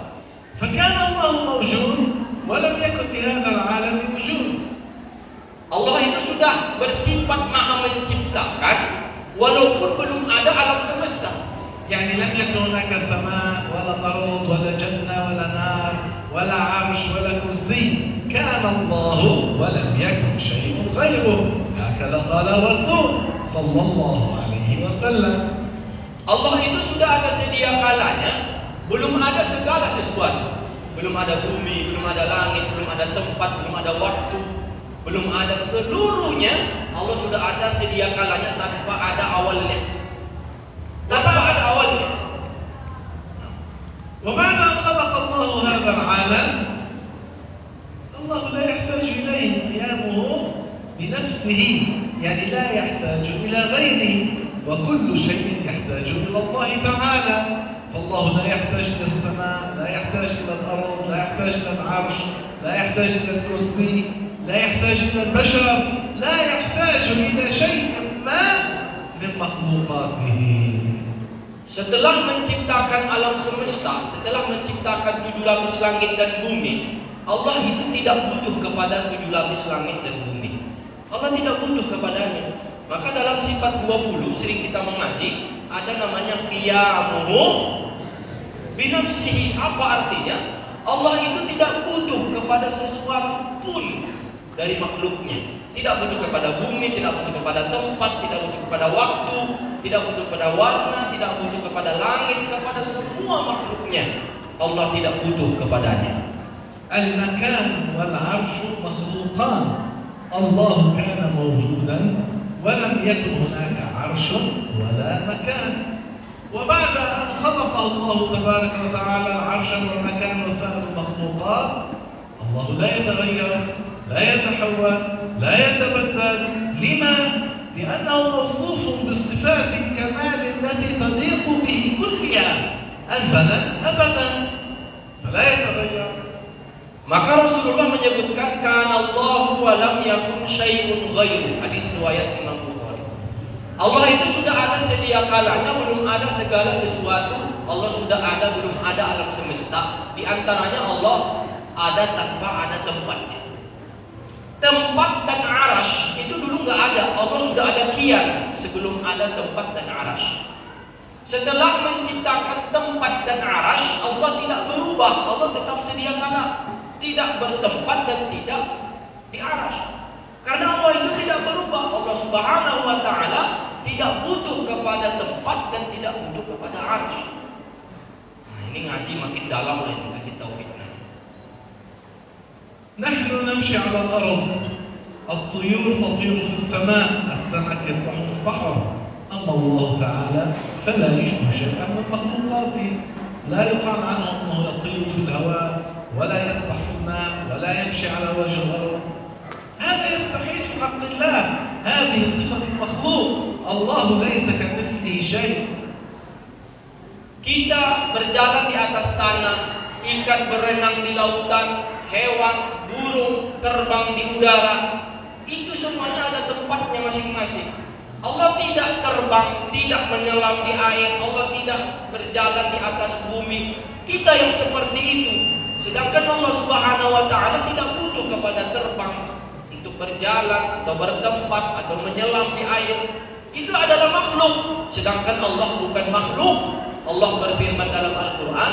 فكان الله موجود ولم يكن لهذا العالم وجود. Allah itu sudah bersifat maha menciptakan walaupun belum ada alam semesta. يعني لم يكن هناك سماء ولا أرض ولا جنة ولا نار ولا عرش ولا كرسي. كان الله ولم يكن شيء غيره. هكذا قال الرسول صلى الله عليه وسلم. Allah itu sudah ada sedia kalanya, belum ada segala sesuatu. Belum ada bumi, belum ada langit, belum ada tempat, belum ada waktu, belum ada seluruhnya. Allah sudah ada sedia kalanya tanpa ada awalnya. Tanpa ada awalnya. وبعد أن خلق الله هذا العالم الله لا يحتاج إليه قيامه بنفسه، يعني لا يحتاج إلى غيره، وكل شيء يحتاج إلى الله تعالى. فالله لا يحتاج إلى السماء، لا يحتاج إلى الأرض، لا يحتاج إلى العرش، لا يحتاج إلى الكرسي، لا يحتاج إلى البشر، لا يحتاج إلى شيء ما من مخلوقاته. Setelah menciptakan alam semesta, setelah menciptakan 7 lapis langit dan bumi, Allah itu tidak butuh kepada 7 lapis langit dan bumi. Allah tidak butuh kepadanya. Maka dalam sifat 20 sering kita mengaji, ada namanya qiyamuhu binafsihi. Apa artinya? Allah itu tidak butuh kepada sesuatu pun dari makhluknya. Tidak butuh kepada bumi, tidak butuh kepada tempat, tidak butuh kepada waktu, tidak butuh kepada warna, tidak butuh kepada langit, kepada semua makhluknya. Allah tidak butuh kepadanya. Al-makan wal-arshu makhluqan. Allah kana mawjudan ولم يكن هناك عرش ولا مكان. وبعد أن خلقه الله تبارك وتعالى العرش والمكان وسائر المخلوقات الله لا يتغير، لا يتحول، لا يتبدل. لما؟ لأنه موصوف بصفات الكمال التي تليق به كلها أزلا أبدا، فلا يتغير. Maka Rasulullah menyebutkan kanallahu wa lam yakun syai'un ghairu. Hadis riwayat Imam Bukhari. Allah itu sudah ada sedia kalanya, belum ada segala sesuatu. Allah sudah ada, belum ada alam semesta. Di antaranya Allah ada tanpa ada tempatnya. Tempat dan arash itu dulu nggak ada. Allah sudah ada kian sebelum ada tempat dan arash. Setelah menciptakan tempat dan arash, Allah tidak berubah. Allah tetap sedia kala, tidak bertempat dan tidak di arash. Karena Allah itu tidak berubah. Allah Subhanahu wa taala tidak butuh kepada tempat dan tidak butuh kepada arash. Nah, ini ngaji makin dalam lah, ini ngaji tauhid. نحن نمشي على الأرض، الطيور تطير في السماء، السمك يسبح في البحر. أما الله تعالى فلا يشبه شيئا من مخلوقاته، لا يقال عنه أنه يطير في الهواء ولا يسبح في الماء ولا يمشي على وجه الأرض. هذا يستحيل في حق الله، هذه صفة المخلوق. الله ليس كمثله شيء. Kita berjalan di atas tanah, ikan berenang di lautan, hewan, burung terbang di udara, itu semuanya ada tempatnya masing-masing. Allah tidak terbang, tidak menyelam di air, Allah tidak berjalan di atas bumi. Kita yang seperti itu. Sedangkan Allah Subhanahu wa taala tidak butuh kepada terbang untuk berjalan atau bertempat atau menyelam di air. Itu adalah makhluk. Sedangkan Allah bukan makhluk. Allah berfirman dalam Al-Qur'an,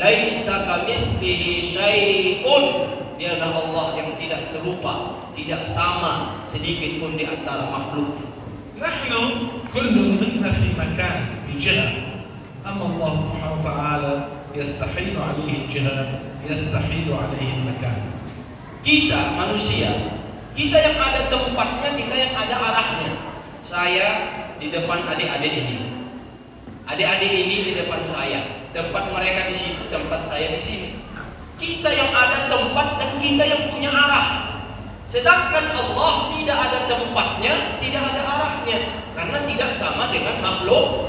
laisa kamitslihi syai'un. Dia adalah Allah yang tidak serupa, tidak sama sedikit pun di antara makhluk. Nahnu kullu minna fi makan, fi jihah. Amma Allah Subhanahu wa taala yastahilu alaihi jihah, yastahilu alaihi makan. Kita manusia, kita yang ada tempatnya, kita yang ada arahnya. Saya di depan adik-adik ini. Adik-adik ini di depan saya. Tempat mereka di situ, tempat saya di sini. Kita yang ada tempat dan kita yang punya arah. Sedangkan Allah tidak ada tempatnya, tidak ada arahnya, karena tidak sama dengan makhluk